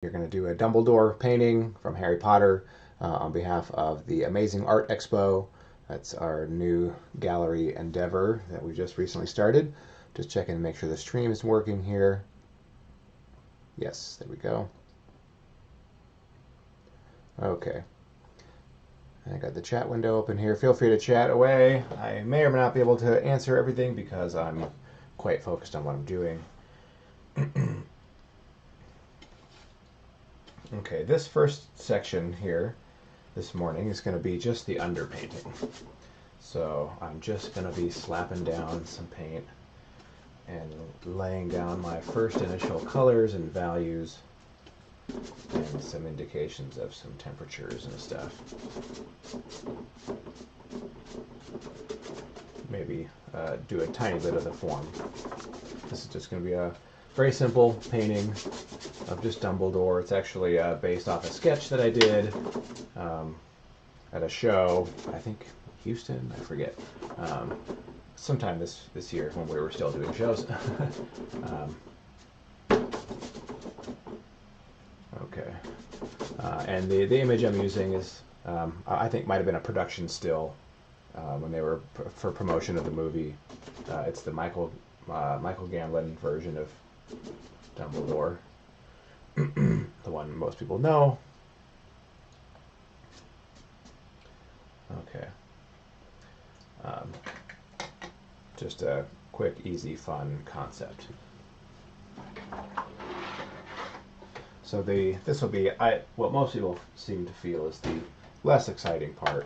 You're going to do a Dumbledore painting from Harry Potter on behalf of the Amazing Art Expo. That's our new gallery endeavor that we just recently started. Just checking to make sure the stream is working here. Yes, there we go. Okay. I got the chat window open here. Feel free to chat away. I may or may not be able to answer everything because I'm quite focused on what I'm doing. Okay, this first section here this morning is going to be just the underpainting. So I'm just going to be slapping down some paint and laying down my first initial colors and values and some indications of some temperatures and stuff. Maybe do a tiny bit of the form. This is just going to be a very simple painting of just Dumbledore. It's actually based off a sketch that I did at a show, I think Houston, I forget, sometime this year when we were still doing shows. Okay, and the image I'm using is, I think might have been a production still when they were for promotion of the movie. It's the Michael Gambon version of Dumbledore, the one most people know. Okay. Just a quick, easy, fun concept. So this will be what most people seem to feel is the less exciting part.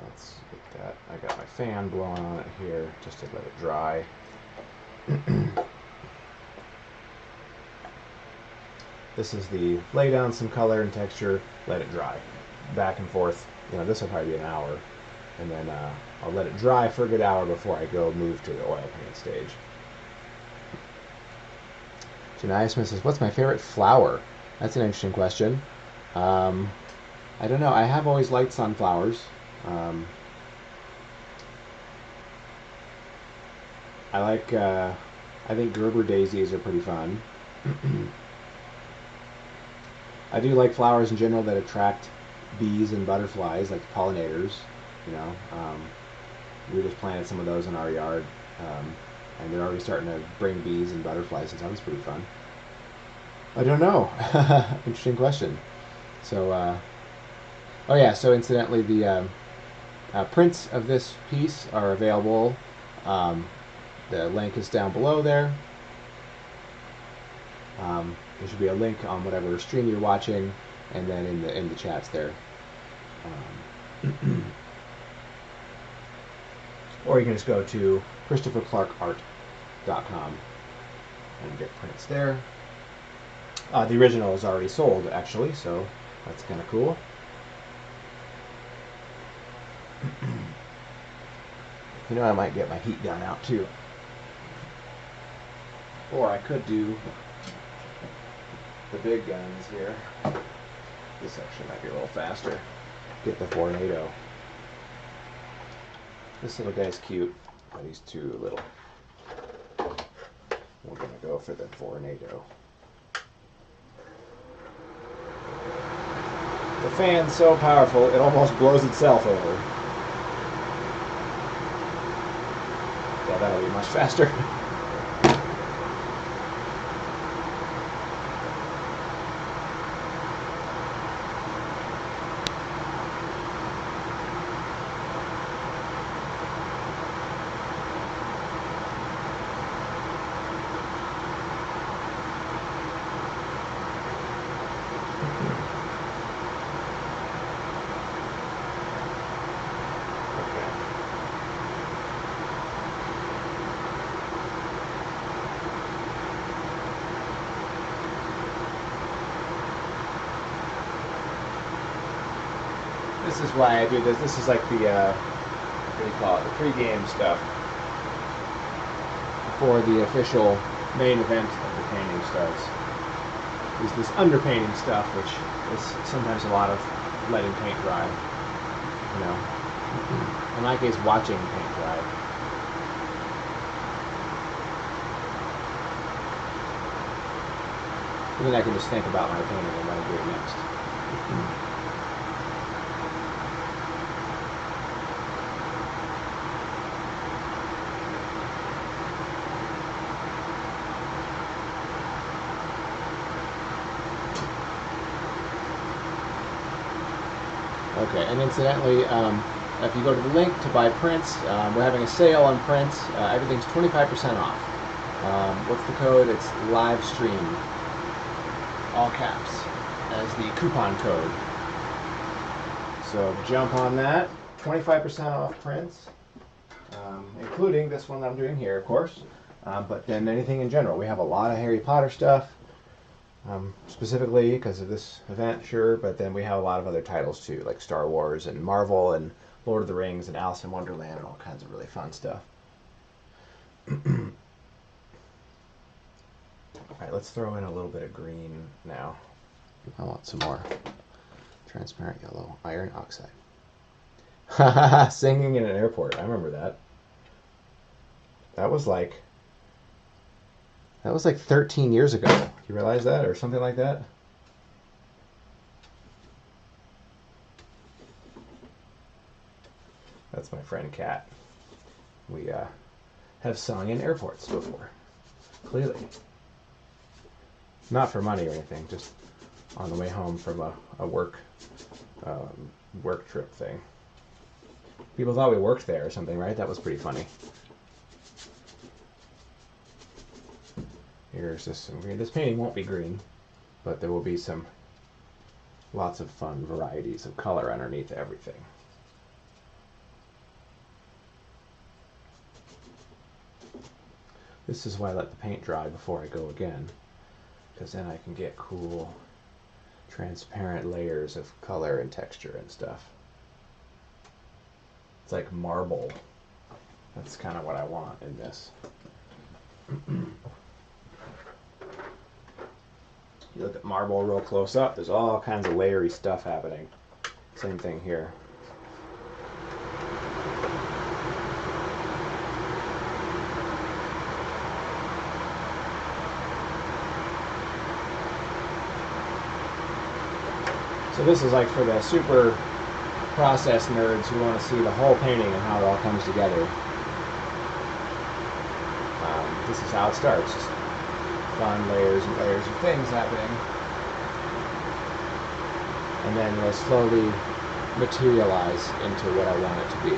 Let's get that. I got my fan blowing on it here just to let it dry. This is the lay down some color and texture, let it dry. Back and forth. This will probably be an hour. And then I'll let it dry for a good hour before I go move to the oil paint stage. Janaya Smith says, what's my favorite flower? That's an interesting question. I don't know. I have always liked sunflowers. I think Gerber daisies are pretty fun. I do like flowers in general that attract bees and butterflies, like pollinators. We just planted some of those in our yard, and they're already starting to bring bees and butterflies, so that was pretty fun. I don't know. Interesting question. So, oh yeah, so incidentally, the prints of this piece are available. The link is down below there. There should be a link on whatever stream you're watching, and then in the chats there. Or you can just go to ChristopherClarkArt.com and get prints there. The original is already sold, actually, so that's kind of cool. I might get my heat gun out too. Or I could do the big guns here. This actually might be a little faster. Get the Tornado. This little guy's cute, but he's too little. We're gonna go for the Tornado. The fan's so powerful it almost blows itself over. So that'll be much faster. This is why I do this. This is like the, what do you call it, the pre-game stuff before the official main event of the painting starts. Is this underpainting stuff, which is sometimes a lot of letting paint dry. In my case, watching paint dry. And then I can just think about my painting and what I'm doing next. Okay, and incidentally, if you go to the link to buy prints, we're having a sale on prints. Everything's 25% off. What's the code? It's live stream, all caps, as the coupon code. So jump on that. 25% off prints, including this one that I'm doing here, of course. But then anything in general. We have a lot of Harry Potter stuff. Specifically because of this event, sure, but then we have a lot of other titles too, like Star Wars and Marvel and Lord of the Rings and Alice in Wonderland and all kinds of really fun stuff. Alright, let's throw in a little bit of green now. I want some more transparent yellow iron oxide. Singing in an airport, I remember that. That was like 13 years ago. You realize that, or something like that? That's my friend Kat. We have sung in airports before. Clearly. Not for money or anything, just on the way home from a work trip thing. People thought we worked there or something, right? That was pretty funny. Here's just some green. This painting won't be green, but there will be lots of fun varieties of color underneath everything. This is why I let the paint dry before I go again, because then I can get cool, transparent layers of color and texture and stuff. It's like marble. That's kind of what I want in this. You look at marble real close up, there's all kinds of layery stuff happening. Same thing here. So this is like for the super process nerds who want to see the whole painting and how it all comes together. This is how it starts. Just fun layers and layers of things happening. And then they'll slowly materialize into what I want it to be.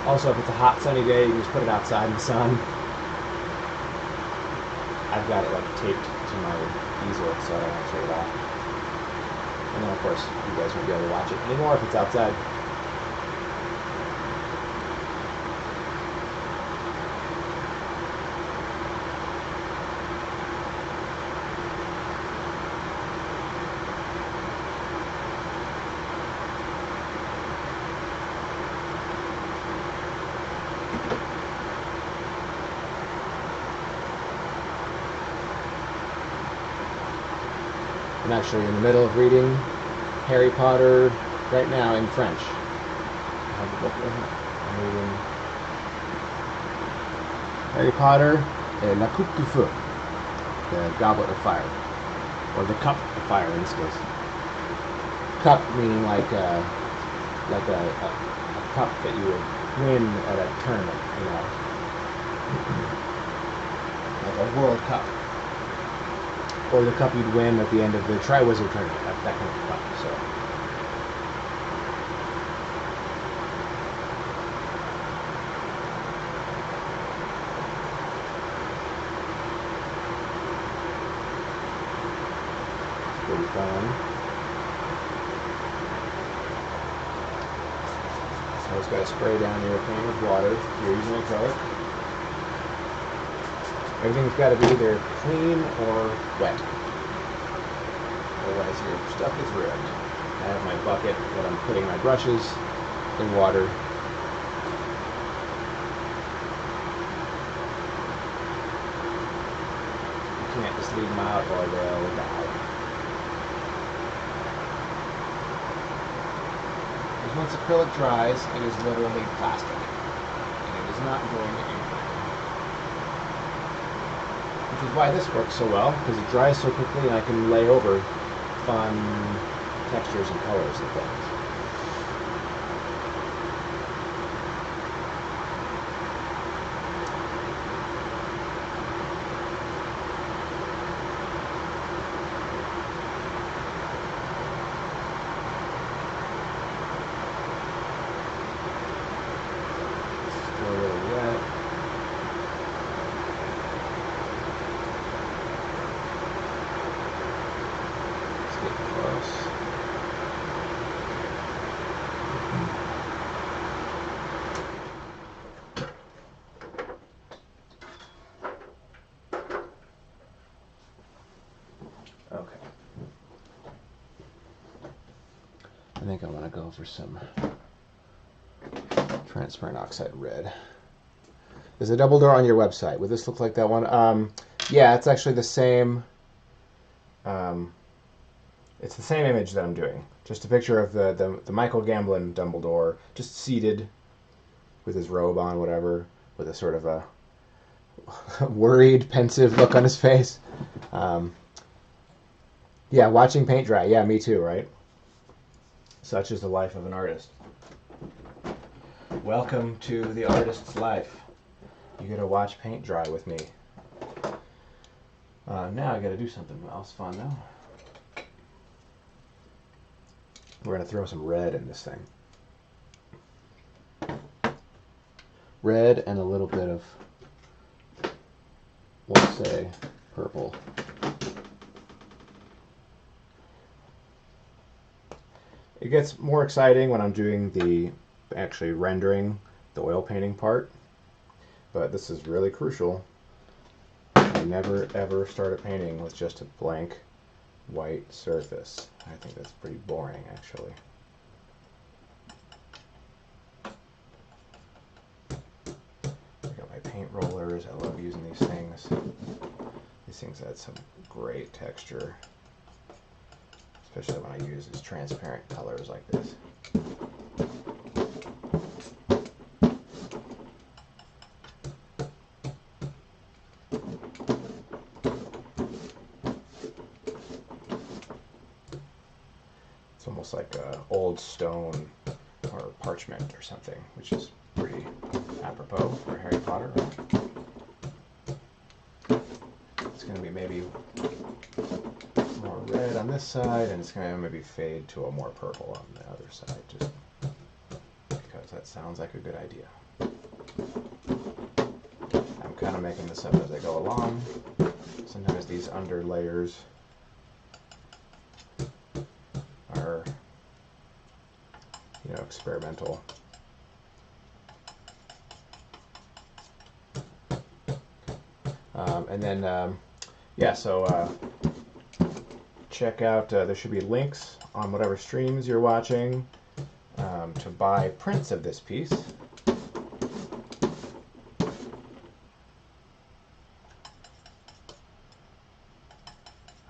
Also, if it's a hot sunny day, you can just put it outside in the sun. I've got it like taped to my easel so I don't have to take it off. And then of course, you guys won't be able to watch it anymore if it's outside. I'm actually in the middle of reading Harry Potter right now in French. I have the book right here. I'm reading Harry Potter et la Coupe du Feu, the Goblet of Fire, or the Cup of Fire in this case. Cup meaning like a cup that you would win at a tournament, you know, like a World Cup. Or the cup you'd win at the end of the Triwizard Tournament, that kind of cup, so. Pretty fun. So I just got to spray down your paint with water if you're using acrylic. Everything's got to be either clean or wet. Otherwise your stuff is ruined. I have my bucket that I'm putting my brushes in water. You can't just leave them out or they'll die. once acrylic dries, it is literally plastic, and it is not going anywhere. Which is why this works so well, because it dries so quickly and I can lay over fun textures and colors and things. Still a little wet. It's getting close. Okay. I think I want to go for some transparent oxide red. Is the Dumbledore on your website? Would this look like that one? Yeah, it's actually the same. It's the same image that I'm doing. Just a picture of the Michael Gambon Dumbledore, just seated with his robe on, whatever, with a sort of a worried, pensive look on his face. Yeah, watching paint dry. Yeah, me too, right? Such is the life of an artist. Welcome to the artist's life. You get to watch paint dry with me. Now I got to do something else fun, though. We're going to throw some red in this thing. Red and a little bit of, we'll say, purple. It gets more exciting when I'm doing the actually rendering the oil painting part, but this is really crucial. You never ever start a painting with just a blank white surface. I think that's pretty boring, actually. I got my paint rollers. I love using these things. These things add some great texture, especially when I use these transparent colors like this. It's almost like old stone or parchment or something, which is pretty apropos for Harry Potter, right? It's going to be maybe more red on this side, and it's going to maybe fade to a more purple on the other side, just because that sounds like a good idea. I'm kind of making this up as I go along. Sometimes these under layers are, experimental. And then, yeah, so check out, there should be links on whatever streams you're watching to buy prints of this piece.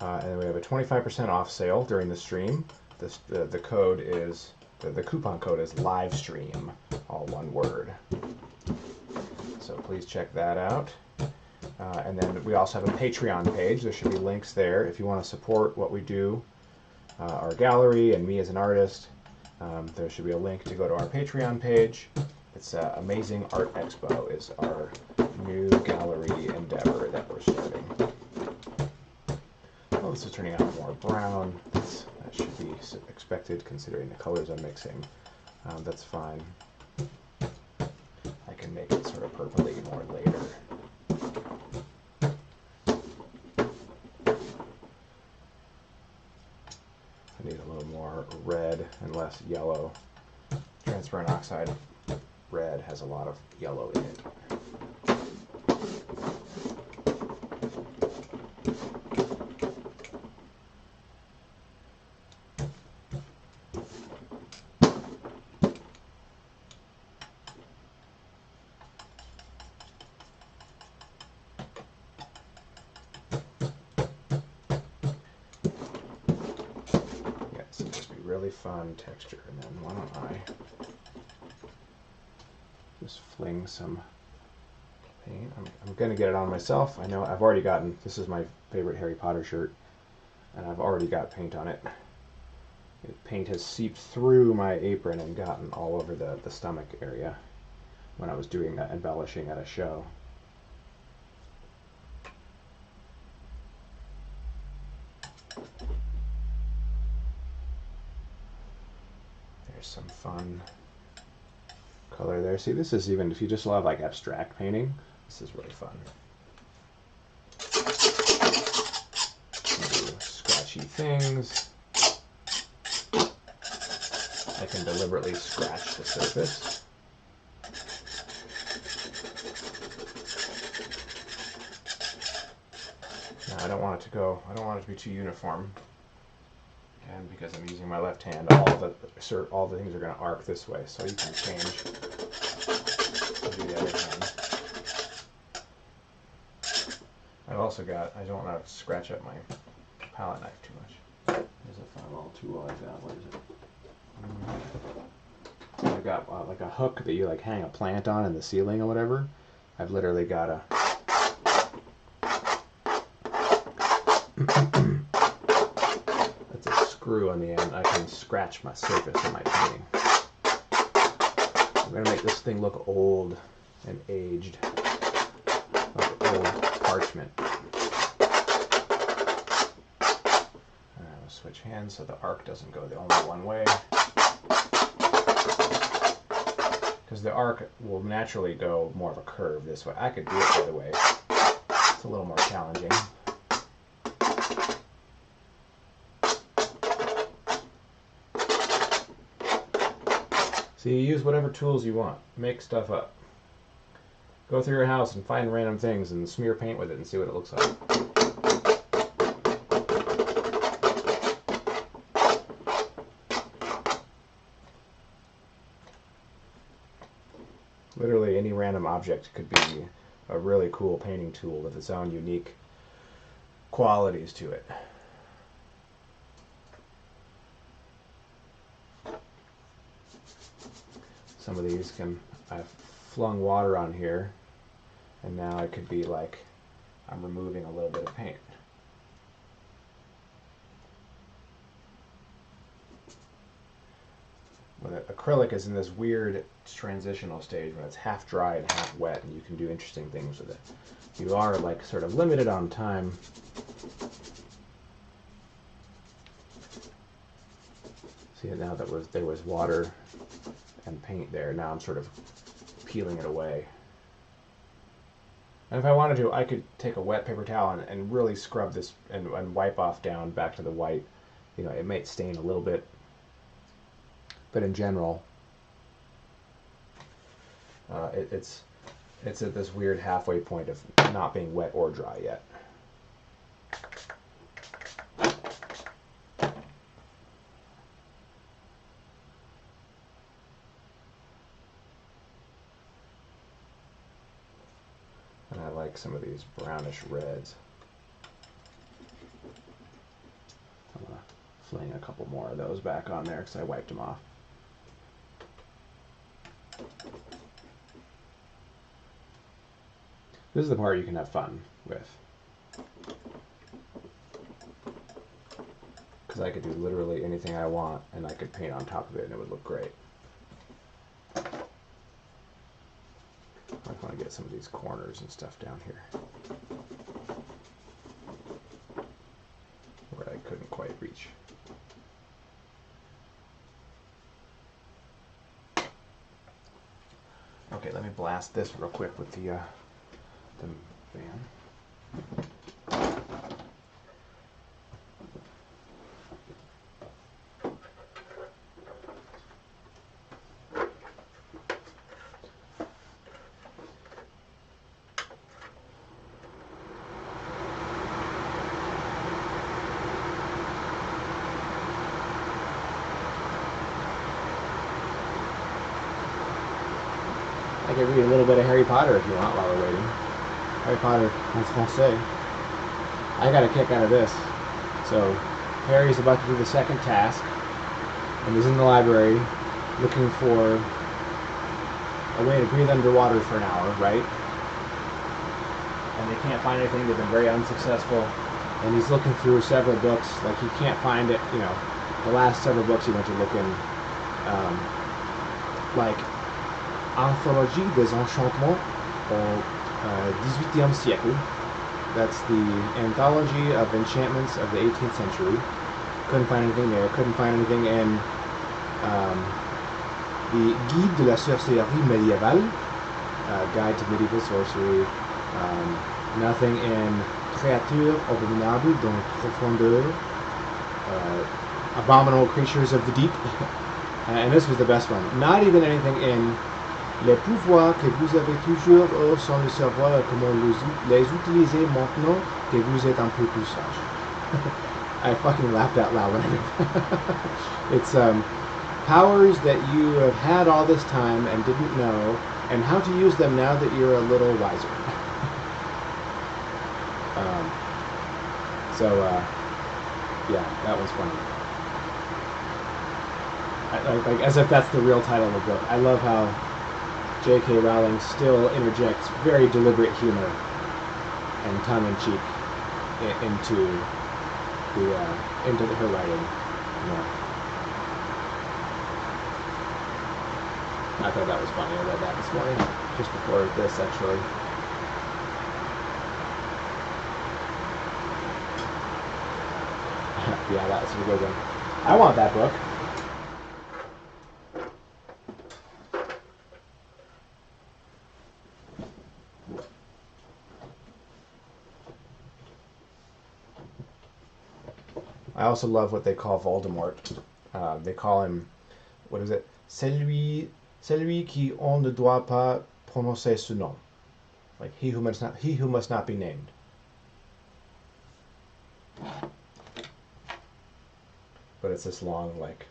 And we have a 25% off sale during the stream. The code is, the coupon code is livestream, all one word. So please check that out. And then we also have a Patreon page. There should be links there if you want to support what we do, our gallery and me as an artist. There should be a link to go to our Patreon page. It's Amazing Art Expo is our new gallery endeavor that we're starting. Well, this is turning out more brown. That should be expected considering the colors I'm mixing. That's fine. I can make it sort of purpley more later. I need a little more red and less yellow. Transparent oxide red has a lot of yellow in it. really fun texture. And then why don't I just fling some paint. I'm going to get it on myself. I know I've already gotten, this is my favorite Harry Potter shirt, and I've already got paint on it. Paint has seeped through my apron and gotten all over the stomach area when I was doing that embellishing at a show. There's some fun color there. See, this is even, if you just love like abstract painting, this is really fun. Do scratchy things. I can deliberately scratch the surface. Now I don't want it to be too uniform. And because I'm using my left hand, all the things are going to arc this way, so you can change to do the other hand. I've also got, I don't want to scratch up my palette knife too much. There's a 5L tool I've got. What is it? I've got like a hook that you like hang a plant on in the ceiling or whatever. I've literally got a that's a screw on the end. I can scratch my surface in my painting. I'm gonna make this thing look old and aged, like old parchment. And I'll switch hands so the arc doesn't go the only one way. Because the arc will naturally go more of a curve this way. I could do it the other way. It's a little more challenging. So you use whatever tools you want. Make stuff up. Go through your house and find random things and smear paint with it and see what it looks like. Literally any random object could be a really cool painting tool with its own unique qualities to it. Some of these I've flung water on here, and now it could be like I'm removing a little bit of paint. Acrylic is in this weird transitional stage when it's half dry and half wet, and you can do interesting things with it. You are like sort of limited on time. See, now that there was water and paint there, now I'm sort of peeling it away. And if I wanted to, I could take a wet paper towel and really scrub this and wipe off down back to the white. You know, it might stain a little bit, but in general, it's at this weird halfway point of not being wet or dry yet. And I like some of these brownish reds. I'm going to fling a couple more of those back on there because I wiped them off. This is the part you can have fun with. Because I could do literally anything I want and I could paint on top of it and it would look great. I want to get some of these corners and stuff down here where I couldn't quite reach. Okay, let me blast this real quick with the fan. I could read a little bit of Harry Potter if you want while we're waiting. Harry Potter, that's what I say. I got a kick out of this. So, Harry's about to do the second task. and he's in the library looking for a way to breathe underwater for an hour, right? And they can't find anything. They've been very unsuccessful. And he's looking through several books. Like, he can't find it, you know. The last several books he went to look in, like Anthologie des Enchantements au XVIIIe siècle. That's the anthology of enchantments of the 18th century. Couldn't find anything there. Couldn't find anything in the Guide de la Sorcellerie Médiévale, Guide to Medieval Sorcery. Nothing in Créatures Abominables dans Profondeur, Abominable Creatures of the Deep. And this was the best one. Not even anything in Les pouvoirs que vous avez toujours eu sans le savoir comment les utiliser maintenant que vous êtes un peu plus sage. I fucking laughed out loud when I read it. It's powers that you have had all this time and didn't know, and how to use them now that you're a little wiser. Yeah, that was funny. Like, as if that's the real title of the book. I love how J.K. Rowling still interjects very deliberate humor and tongue-in-cheek into her writing. Yeah. I thought that was funny. I read that this morning, just before this, actually. Yeah, that's a good one. I want that book. I also love what they call Voldemort. They call him, what is it? Celui qui on ne doit pas prononcer son nom. Like, he who must not be named. But it's this long, like,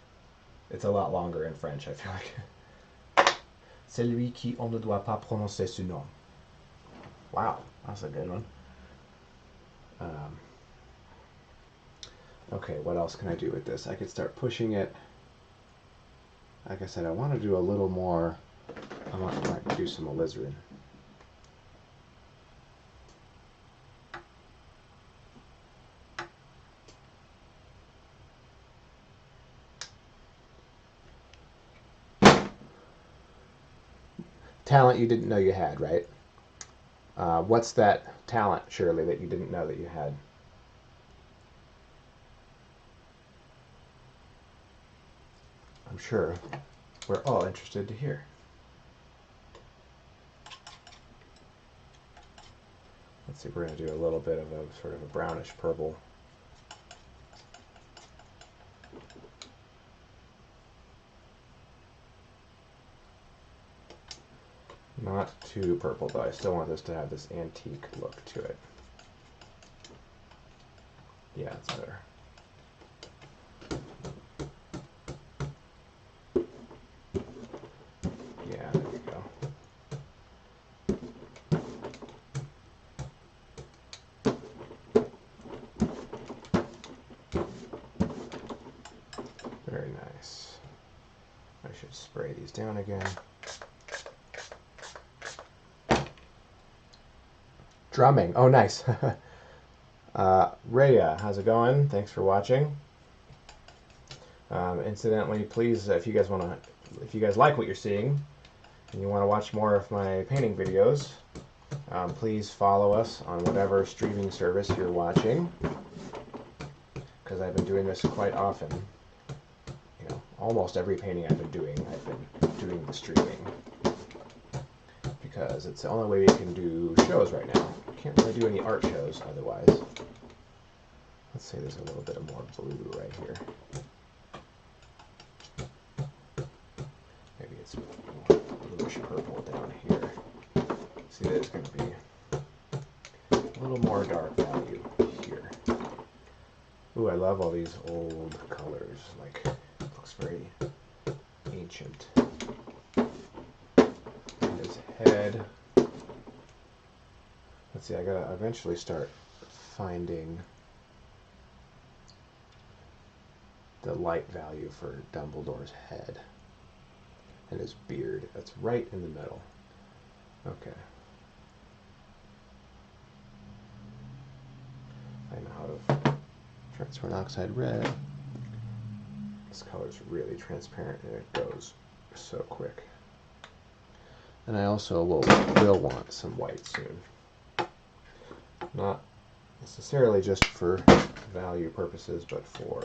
it's a lot longer in French, I feel like. Celui qui on ne doit pas prononcer son nom. Wow, that's a good one. Okay, what else can I do with this? I could start pushing it. Like I said, I want to do a little more. I want to do some alizarin. Talent you didn't know you had, right? What's that talent, Shirley, that you didn't know that you had? I'm sure we're all interested to hear. Let's see, we're going to do a little bit of a sort of a brownish purple. Not too purple, though. I still want this to have this antique look to it. Yeah, it's better. Yeah, there you go. Very nice. I should spray these down again. Drumming. Oh, nice. Rhea, how's it going? Thanks for watching. Incidentally, please, if you guys like what you're seeing and you want to watch more of my painting videos, please follow us on whatever streaming service you're watching, because I've been doing this quite often. You know, almost every painting I've been doing the streaming, because it's the only way we can do shows right now. Can't really do any art shows otherwise. Let's say there's a little bit of more blue right here. Maybe it's more bluish purple down here. See, there's going to be a little more dark value here. Ooh, I love all these old colors. Like, it looks very ancient. His head. Let's see, I gotta eventually start finding the light value for Dumbledore's head and his beard. That's right in the middle. Okay. I know how to transfer an oxide red. This color is really transparent and it goes so quick. And I also will want some white soon. Not necessarily just for value purposes, but for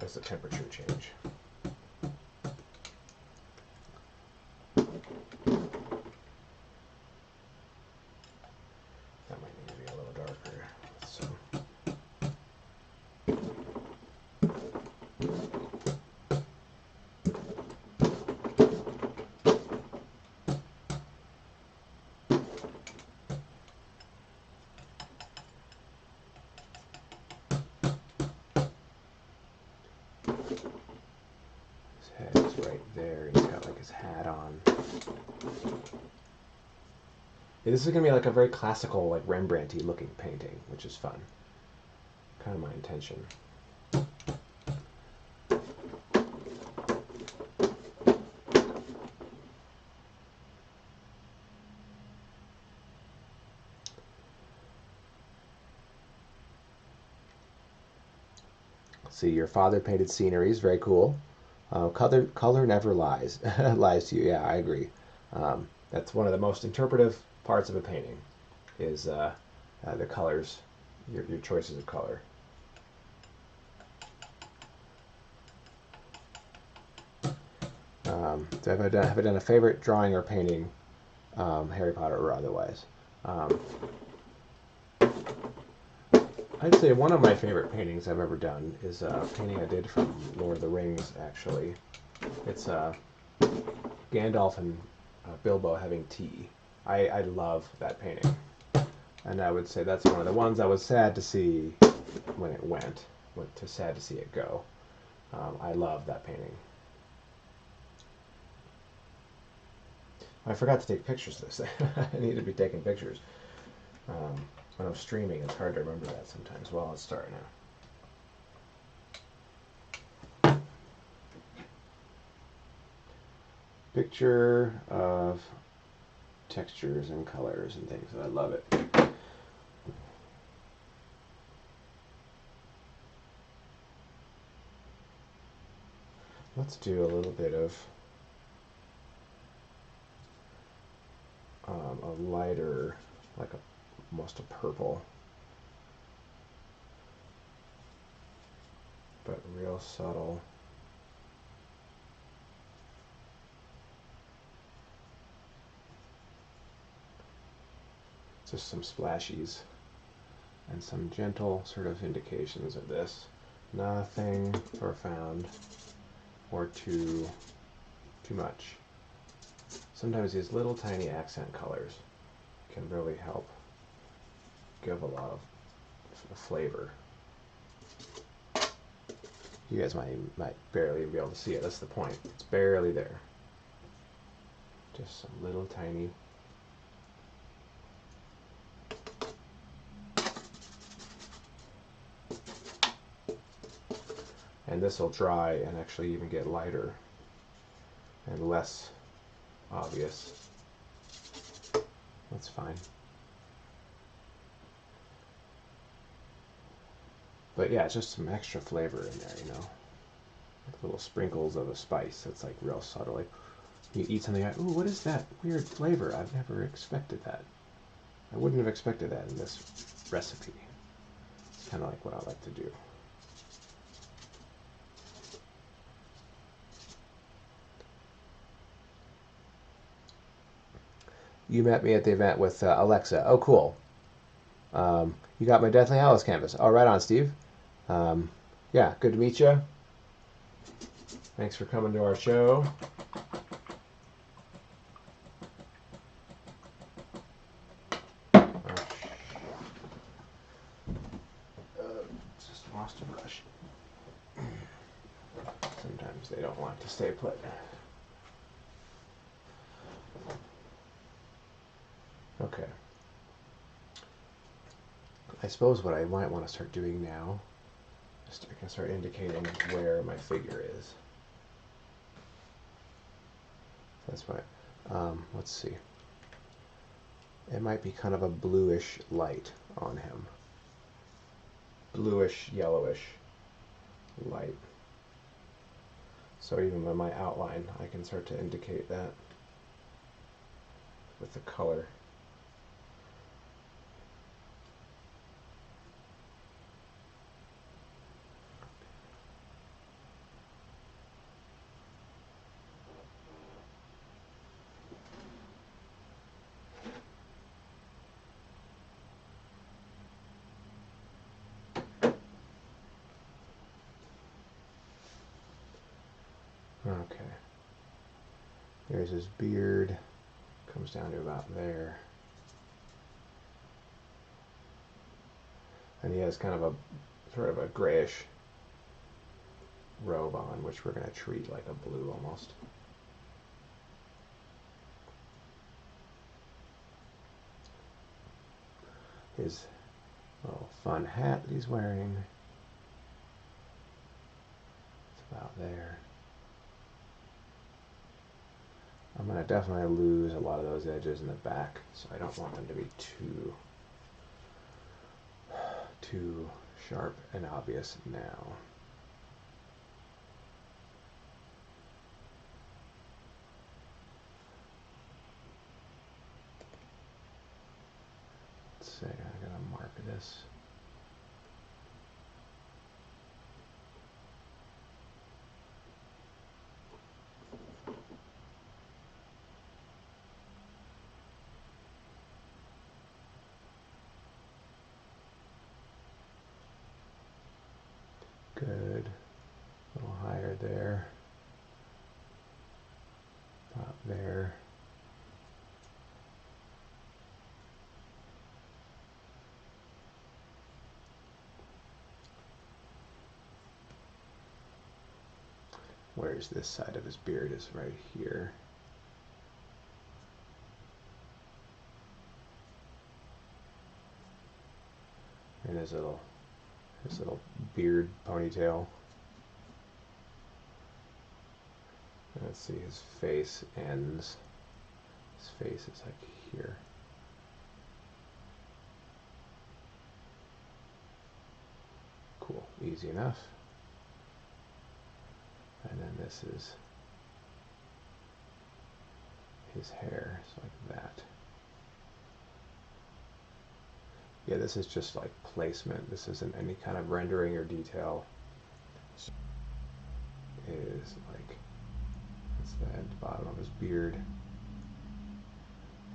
as the temperature change. That might need to be a little darker. So. His head is right there. He's got like his hat on. Yeah, this is going to be like a very classical, like Rembrandt-y looking painting, which is fun. Kind of my intention. See, your father painted sceneries, very cool. Color never lies. Lies to you. Yeah, I agree. That's one of the most interpretive parts of a painting, is the colors, your choices of color. Have I done a favorite drawing or painting, Harry Potter or otherwise? I'd say one of my favorite paintings I've ever done is a painting I did from Lord of the Rings, actually. It's Gandalf and Bilbo having tea. I love that painting. And I would say that's one of the ones I was sad to see when it went. Sad to see it go. I love that painting. I forgot to take pictures of this. I need to be taking pictures. When I'm streaming, it's hard to remember that sometimes. Well, let's start now. Picture of textures and colors and things. I love it. Let's do a little bit of a lighter, like almost a purple, but real subtle. Just some splashies and some gentle sort of indications of this. Nothing profound or too much. Sometimes these little tiny accent colors can really help give a lot of flavor. You guys might barely be able to see it. That's the point. It's barely there. Just some little tiny. And this will dry and actually even get lighter and less obvious. That's fine. But yeah, just some extra flavor in there, you know. Like little sprinkles of a spice that's like real subtle. Like you eat something like, ooh, what is that weird flavor? I've never expected that. I wouldn't have expected that in this recipe. It's kind of like what I like to do. You met me at the event with Alexa. Oh, cool. You got my Deathly Hallows canvas. Oh, right on, Steve. Yeah, good to meet you. Thanks for coming to our show. Just lost a brush. Sometimes they don't want to stay put. Okay. I suppose what I might want to start doing now is I can start indicating where my figure is. That's why. Let's see. It might be kind of a bluish light on him. Bluish, yellowish light. So even with my outline, I can start to indicate that with the color. Okay. There's his beard. Comes down to about there. And he has kind of a sort of a grayish robe on, which we're going to treat like a blue almost. His little fun hat that he's wearing. It's about there. I'm going to definitely lose a lot of those edges in the back, so I don't want them to be too sharp and obvious now. Let's see, I'm going to mark this. Good. A little higher there. About there. Where's this side of his beard is right here. And his little beard ponytail. Let's see, his face ends. His face is like here. Cool, easy enough. And then this is his hair, so like that. Yeah, this is just like placement. This isn't any kind of rendering or detail. Is like, that's the bottom of his beard.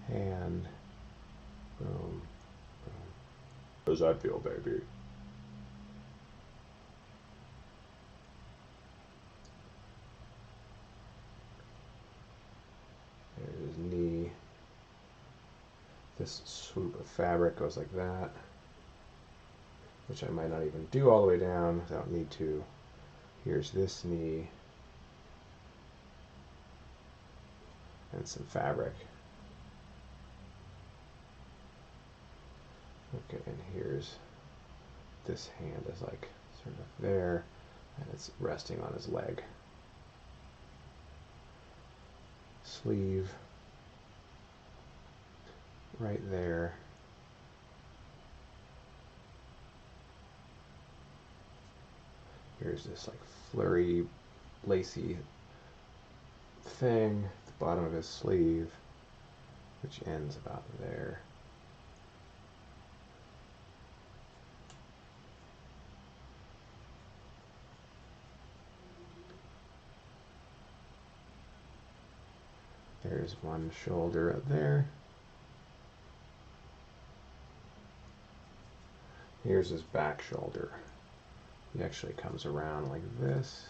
Hand. Boom. Boom. How does that feel, baby? There's his knee. This swoop of fabric goes like that, which I might not even do all the way down. I don't need to. Here's this knee and some fabric. Okay, and here's this hand is like sort of there, and it's resting on his leg. Sleeve right there. Here's this like flurry, lacy thing at the bottom of his sleeve, which ends about there. There's one shoulder up there. Here's his back shoulder. He actually comes around like this.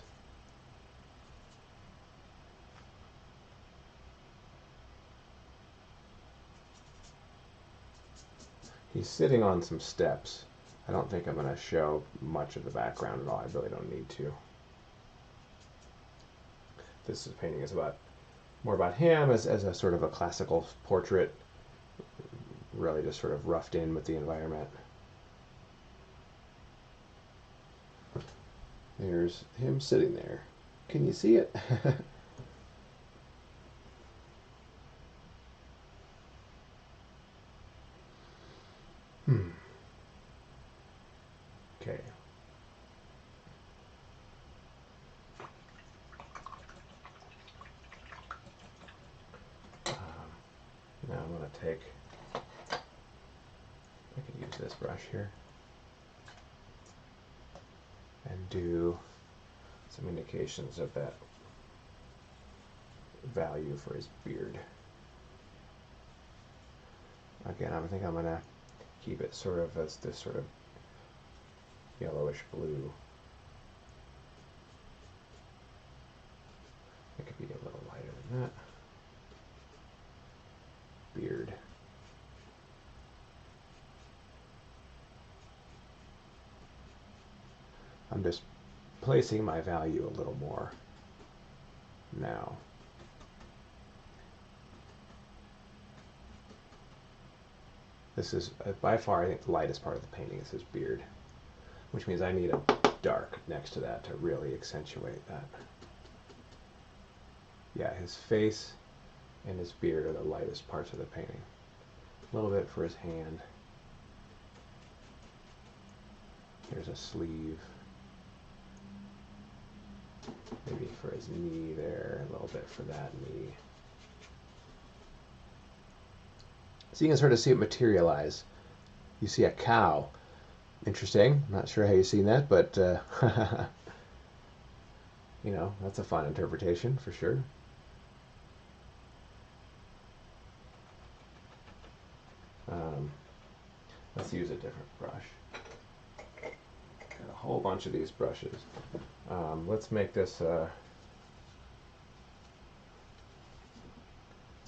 He's sitting on some steps. I don't think I'm going to show much of the background at all. I really don't need to. This painting is more about him as a sort of a classical portrait, really just sort of roughed in with the environment. There's him sitting there. Can you see it? Okay. Now I'm going to take, I can use this brush here, and do some indications of that value for his beard. Again, I think I'm going to keep it sort of as this sort of yellowish blue. It could be a little lighter than that. Beard. I'm just placing my value a little more now. This is by far, I think, the lightest part of the painting is his beard, which means I need a dark next to that to really accentuate that. Yeah, his face and his beard are the lightest parts of the painting. A little bit for his hand. Here's a sleeve. Maybe for his knee there, a little bit for that knee. So you can sort of see it materialize. You see a cow. Interesting. I'm not sure how you've seen that, but you know, that's a fun interpretation for sure. Let's use a different brush. Got a whole bunch of these brushes. Let's make this, it's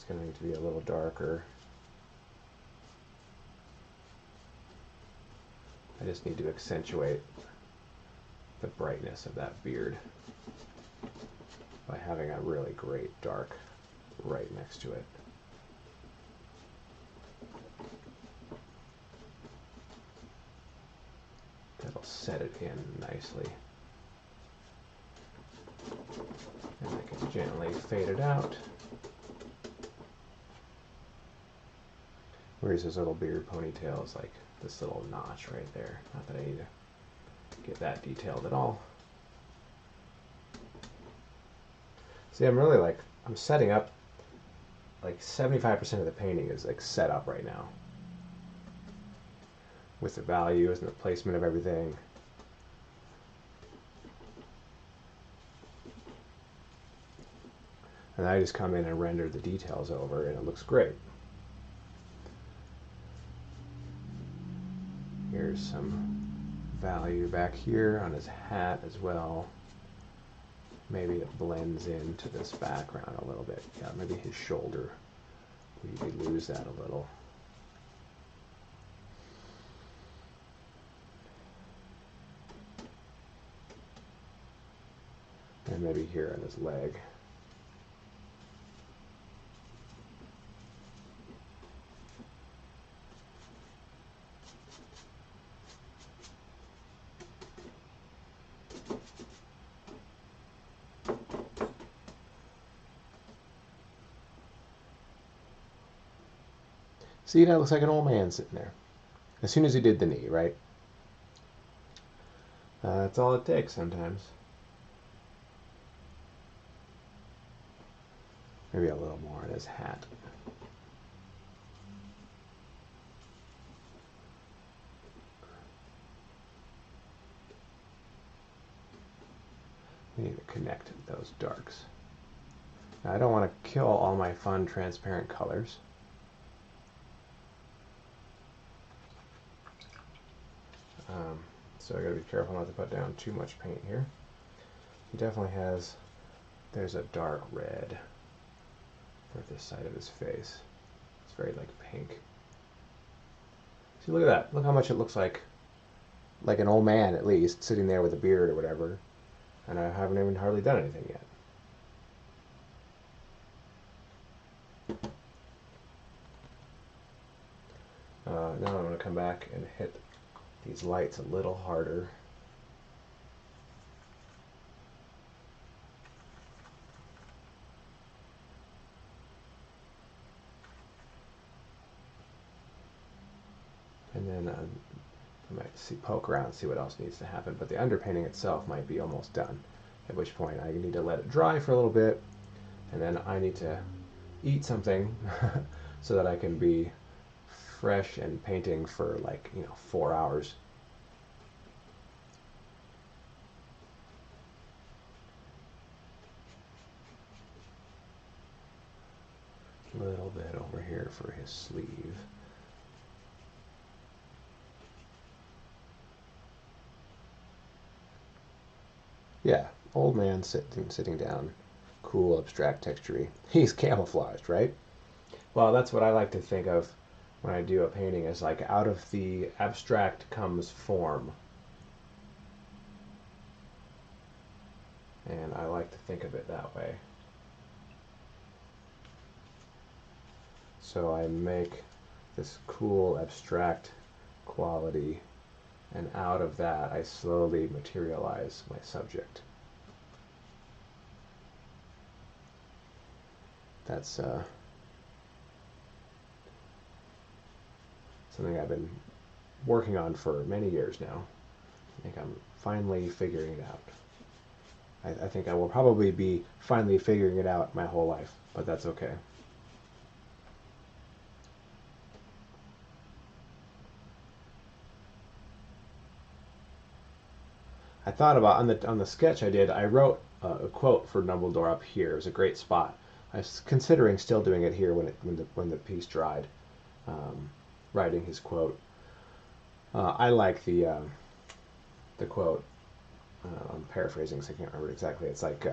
going to need to be a little darker. I just need to accentuate the brightness of that beard by having a really great dark right next to it. That'll set it in nicely. And I can gently fade it out. Whereas his little beard ponytail is like this little notch right there. Not that I need to get that detailed at all. See, I'm setting up, like 75% of the painting is like set up right now. With the values and the placement of everything. And I just come in and render the details over and it looks great. Here's some value back here on his hat as well. Maybe it blends into this background a little bit. Yeah, maybe his shoulder. We lose that a little. And maybe here on his leg. See, that looks like an old man sitting there. As soon as he did the knee, right? That's all it takes sometimes. Maybe a little more in his hat. We need to connect those darks. Now, I don't want to kill all my fun transparent colors. So I gotta be careful not to put down too much paint here. He definitely has, there's a dark red for this side of his face. It's very like pink. See, look at that. Look how much it looks like an old man at least, sitting there with a beard or whatever. And I haven't even hardly done anything yet. Now I'm going to come back and hit these lights a little harder. might poke around and see what else needs to happen, but the underpainting itself might be almost done, at which point I need to let it dry for a little bit, and then I need to eat something so that I can be fresh and painting for like 4 hours. A little bit over here for his sleeve. Yeah, old man sitting down, cool, abstract texture. He's camouflaged, right? Well, that's what I like to think of when I do a painting, is like out of the abstract comes form. And I like to think of it that way. So I make this cool abstract quality, and out of that I slowly materialize my subject. That's something I've been working on for many years now. I think I'm finally figuring it out. I think I will probably be finally figuring it out my whole life, but that's okay. I thought about on the sketch I did. I wrote a quote for Dumbledore up here. It was a great spot. I was considering still doing it here when the piece dried, writing his quote. I like the quote. I'm paraphrasing because I can't remember it exactly. It's like,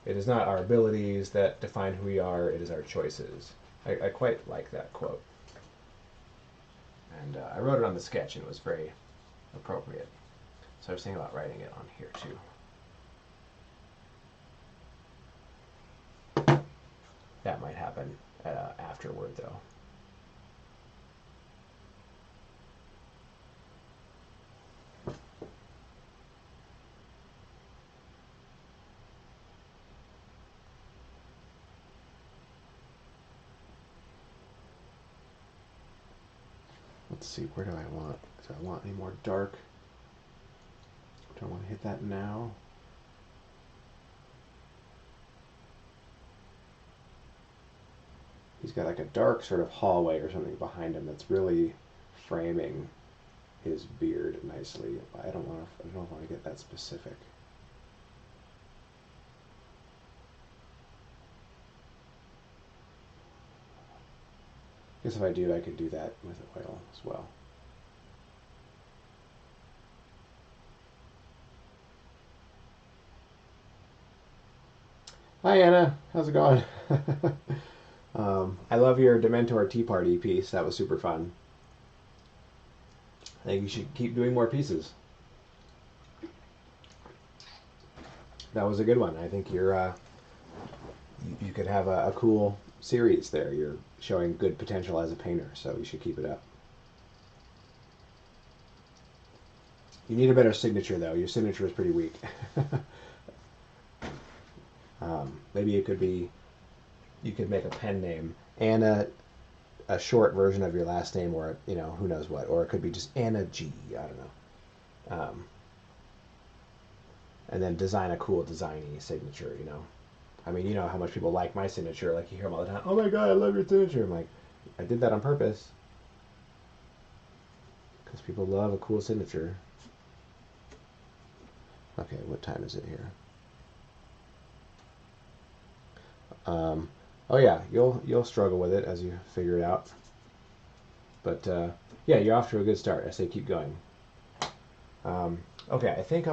it is not our abilities that define who we are, it is our choices. I quite like that quote. And I wrote it on the sketch, and it was very appropriate. So I was thinking about writing it on here too. That might happen afterward, though. Let's see, where do I want? Do I want any more dark? Do I want to hit that now? He's got like a dark sort of hallway or something behind him that's really framing his beard nicely. I don't know if I want to get that specific. I guess if I do, I could do that with oil as well. Hi Anna, how's it going? I love your Dementor Tea Party piece. That was super fun. I think you should keep doing more pieces. That was a good one. I think you're you could have a cool series there. You're showing good potential as a painter, so you should keep it up. You need a better signature, though. Your signature is pretty weak. Maybe it could be, you could make a pen name and a short version of your last name, or who knows what, or it could be just Anna G. I don't know. And then design a cool designy signature. I mean, you know how much people like my signature. Like, you hear them all the time. Oh my God, I love your signature. I'm like, I did that on purpose. Because people love a cool signature. Okay, what time is it here? Oh yeah, you'll struggle with it as you figure it out. But yeah, you're off to a good start. I say keep going. Okay, I think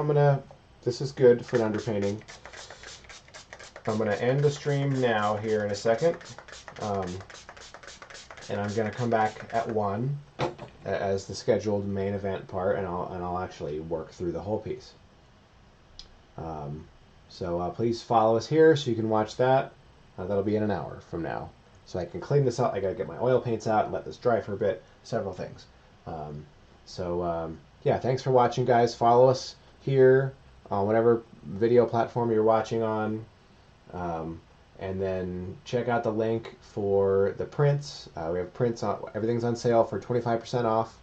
this is good for an underpainting. I'm going to end the stream now here in a second. And I'm going to come back at 1 as the scheduled main event part, and I'll actually work through the whole piece. So please follow us here so you can watch that. That'll be in an hour from now. So I can clean this up. I got to get my oil paints out and let this dry for a bit. Several things. Yeah, thanks for watching, guys. Follow us here on whatever video platform you're watching on. And then check out the link for the prints. We have prints on, everything's on sale for 25% off.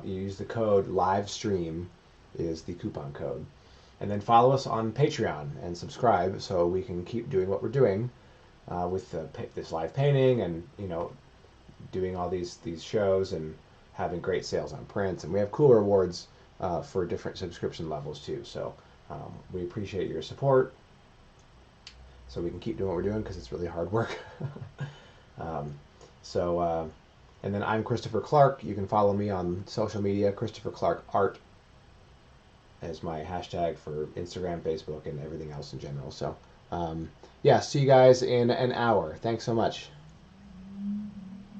You use the code LIVESTREAM is the coupon code. And then follow us on Patreon and subscribe so we can keep doing what we're doing with this live painting and, you know, doing all these shows and having great sales on prints. And we have cool rewards for different subscription levels too. So we appreciate your support so we can keep doing what we're doing because it's really hard work. And then I'm Christopher Clark. You can follow me on social media, Christopher Clark Art as my hashtag for Instagram, Facebook, and everything else in general. So yeah, see you guys in an hour. Thanks so much.